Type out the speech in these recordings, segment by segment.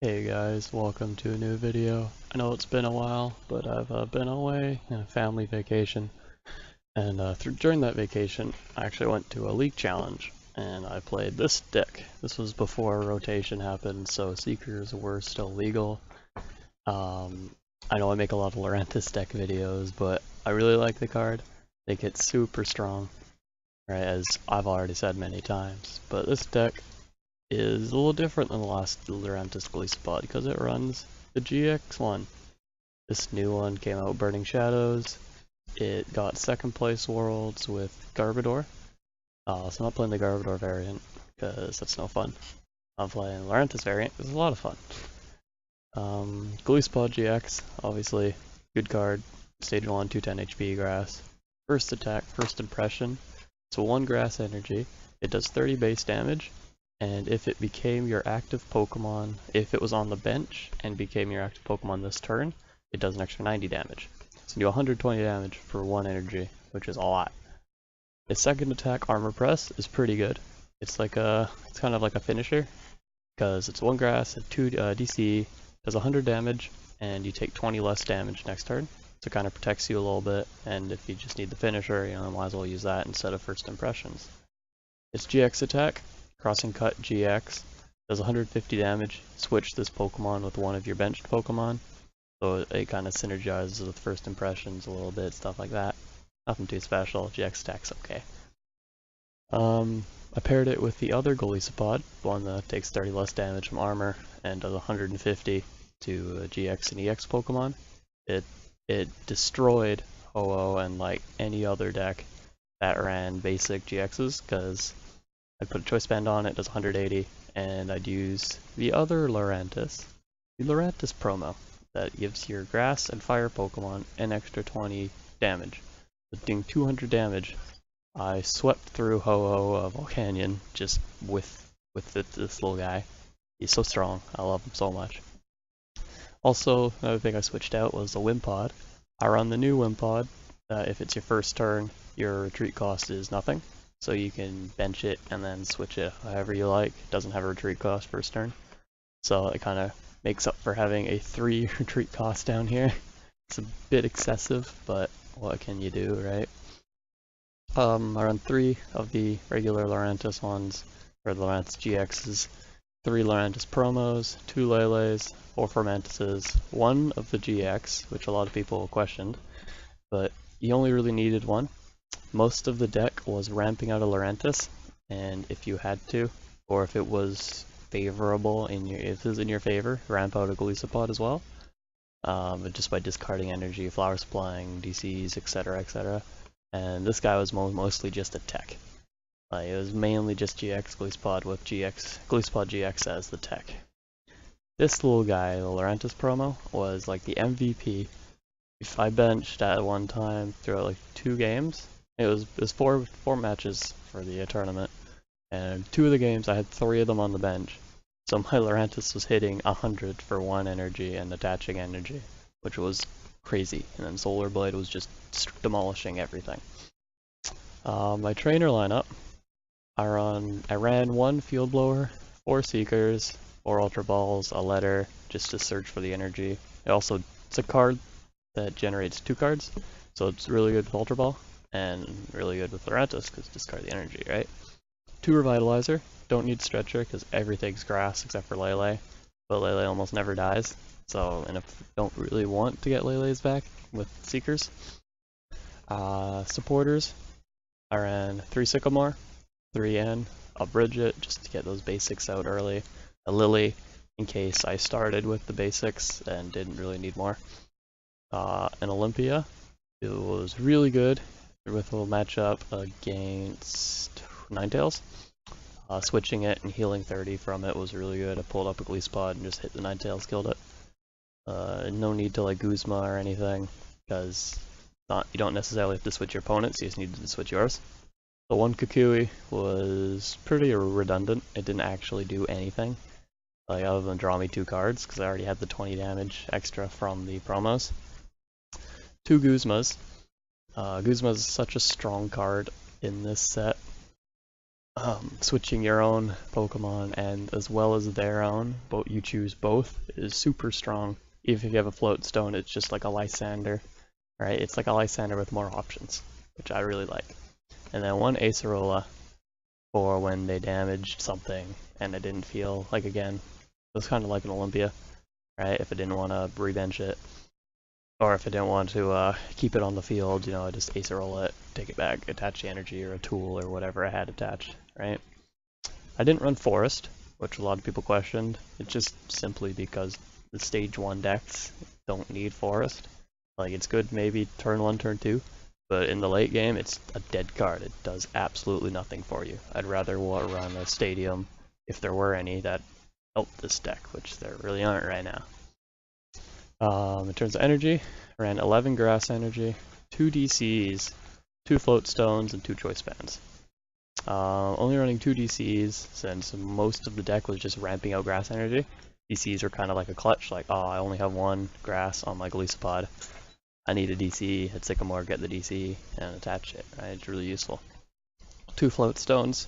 Hey guys, welcome to a new video. I know it's been a while, but I've been away on a family vacation, and during that vacation, I actually went to a league challenge, and I played this deck. This was before rotation happened, so Seekers were still legal. I know I make a lot of Lurantis deck videos, but I really like the card. I think it's super strong, right, as I've already said many times, but this deck is a little different than the last Lurantis Golisopod because it runs the GX one. This new one came out Burning Shadows. It got second place Worlds with Garbodor. So I'm not playing the Garbodor variant because that's no fun. I'm playing Lurantis variant because it's a lot of fun. Golisopod GX, obviously, good card. Stage 1, 210 HP grass. First attack, first impression. It's 1 grass energy. It does 30 base damage. And if it became your active Pokemon, if it was on the bench and became your active Pokemon this turn, it does an extra 90 damage. So you do 120 damage for 1 energy, which is a lot. Its second attack, Armor Press, is pretty good. It's kind of like a finisher, because it's 1 grass and 2 DC, does 100 damage, and you take 20 less damage next turn. So it kind of protects you a little bit, and if you just need the finisher, you know, might as well use that instead of first impressions. Its GX attack, Crossing Cut GX, does 150 damage. Switch this Pokemon with one of your benched Pokemon, so it kind of synergizes with first impressions a little bit, stuff like that. Nothing too special. GX attack's okay. I paired it with the other Golisopod, one that takes 30 less damage from armor and does 150 to GX and EX Pokemon. It destroyed Ho-Oh and like any other deck that ran basic GXs, because I'd put a choice band on it, does 180, and I'd use the other Lurantis, the Lurantis promo, that gives your grass and fire Pokemon an extra 20 damage. So doing 200 damage, I swept through Ho-Oh Volcanion just with this little guy. He's so strong, I love him so much. Also, another thing I switched out was the Wimpod. I run the new Wimpod. If it's your first turn, your retreat cost is nothing. So you can bench it and then switch it however you like. It doesn't have a retreat cost first turn. So it kind of makes up for having a 3 retreat cost down here. It's a bit excessive, but what can you do, right? I run 3 of the regular Lurantis ones, or the Lurantis GXs, 3 Lurantis promos, 2 Lele's, 4 Formantises, 1 of the GX, which a lot of people questioned, but you only really needed 1. Most of the deck was ramping out a Lurantis, and if you had to, or if it was favorable if it was in your favor, ramp out a Golisopod as well. Just by discarding energy, flower supplying, DCs, etc., etc. And this guy was mostly just a tech. It was mainly just GX Golisopod with Golisopod GX as the tech. This little guy, the Lurantis promo, was like the MVP. If I benched at one time throughout like 2 games, it was four matches for the tournament, and 2 of the games I had 3 of them on the bench. So my Lurantis was hitting 100 for 1 energy and attaching energy, which was crazy. And then Solar Blade was just demolishing everything. My trainer lineup, I ran 1 Field Blower, 4 Seekers, 4 Ultra Balls, a Letter, just to search for the energy. It's a card that generates 2 cards, so it's really good with Ultra Ball, and really good with Lurantis, because discard the energy, right? 2 Revitalizer, don't need Stretcher, because everything's grass except for Lele, but Lele almost never dies, and if you don't really want to get Lele's back with Seekers. Supporters, I ran 3 Sycamore, 3 N, a Bridget, just to get those basics out early, a Lily, in case I started with the basics and didn't really need more. An Olympia, it was really good with a little matchup against Ninetales. Switching it and healing 30 from it was really good. I pulled up a Golisopod and just hit the Ninetales, killed it. No need to like Guzma or anything, because you don't necessarily have to switch your opponents, you just need to switch yours. The 1 Kukui was pretty redundant. It didn't actually do anything, like other than draw me 2 cards, because I already had the 20 damage extra from the promos. 2 Guzmas. Guzma is such a strong card in this set. switching your own Pokemon and as well as their own, but you choose both, is super strong. Even if you have a Float Stone, it's just like a Lysander, right? It's like a Lysander with more options, which I really like. And then one Acerola for when they damaged something and I didn't feel like, again, it was kind of like an Olympia, right? If I didn't want to rebench it, or if I didn't want to keep it on the field, I just Acerola it, take it back, attach the energy or a tool or whatever I had attached, right? I didn't run Forest, which a lot of people questioned. It's just simply because the stage 1 decks don't need Forest. Like, it's good maybe turn 1, turn 2, but in the late game, it's a dead card. It does absolutely nothing for you. I'd rather run a Stadium, if there were any, that helped this deck, which there really aren't right now. In terms of energy, I ran 11 Grass Energy, 2 DCs, 2 Float Stones, and 2 Choice Bands. Only running 2 DCs since most of the deck was just ramping out Grass Energy. DCs are kind of like a clutch, like, oh, I only have 1 Grass on my Golisopod. I need a DC at Sycamore, get the DC, and attach it, right? It's really useful. 2 Float Stones,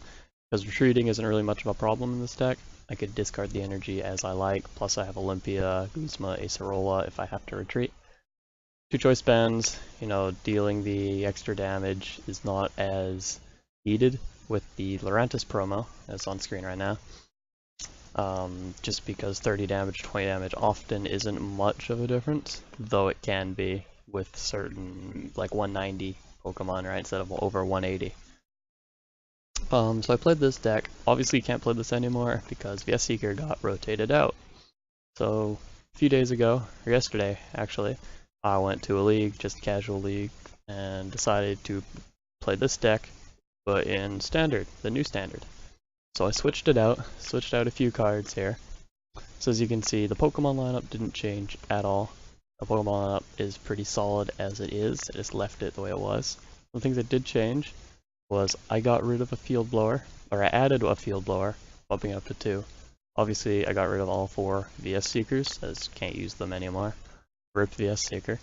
because retreating isn't really much of a problem in this deck. I could discard the energy as I like, plus I have Olympia, Guzma, Acerola if I have to retreat. 2 Choice Bands, dealing the extra damage is not as needed with the Lurantis promo, that's on screen right now. Just because 30 damage, 20 damage often isn't much of a difference, though it can be with certain, like 190 Pokemon, right, instead of over 180. So I played this deck. Obviously you can't play this anymore because VS Seeker got rotated out. So a few days ago, or yesterday actually, I went to a league, just a casual league, and decided to play this deck, but in Standard, the new Standard. So I switched out a few cards here. So as you can see, the Pokemon lineup didn't change at all. The Pokemon lineup is pretty solid as it is. I just left it the way it was. One thing that did change was I got rid of a Field Blower, or I added a Field Blower, bumping up to 2. Obviously I got rid of all 4 VS Seekers, as can't use them anymore. Ripped VS Seeker.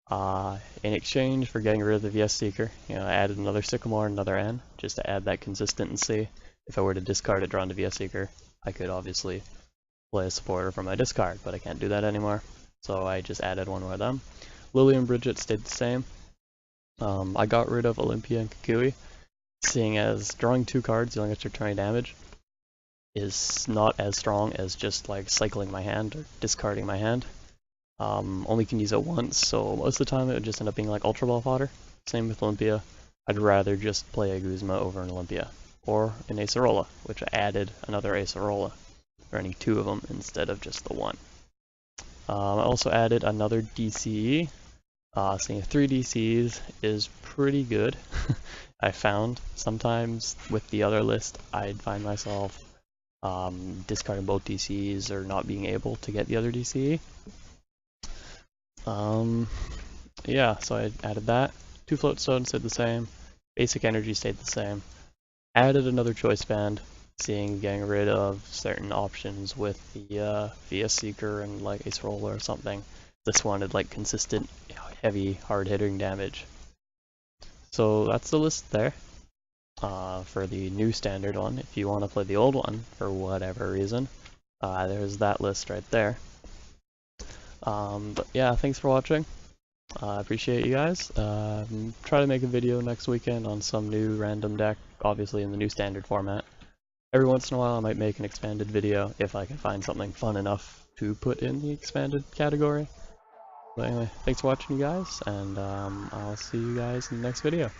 In exchange for getting rid of the VS Seeker, I added another Sycamore and another N, just to add that consistency. If I were to discard it, drawn to VS Seeker, I could obviously play a supporter from my discard, but I can't do that anymore. So I just added one more of them. Lily and Bridget stayed the same. I got rid of Olympia and Kukui, seeing as drawing 2 cards, dealing extra 20 damage, is not as strong as just like cycling my hand or discarding my hand. Only can use it once, so most of the time it would just end up being like Ultra Ball fodder. Same with Olympia. I'd rather just play a Guzma over an Olympia, or an Acerola, which I added another Acerola, running 2 of them instead of just the 1. I also added another DCE. Seeing 3 DCs is pretty good. I found sometimes with the other list I'd find myself discarding both DCs or not being able to get the other DCE. Yeah, so I added that. 2 Float Stones stayed the same. Basic energy stayed the same. Added another Choice Band, seeing getting rid of certain options with the VS Seeker and like Acerola or something. This wanted like consistent, heavy, hard-hitting damage. So that's the list there for the new Standard one. If you want to play the old one for whatever reason, there's that list right there. But yeah, thanks for watching. I appreciate you guys. Try to make a video next weekend on some new random deck, obviously in the new Standard format. Every once in a while I might make an expanded video if I can find something fun enough to put in the expanded category. But anyway, thanks for watching you guys, and I'll see you guys in the next video.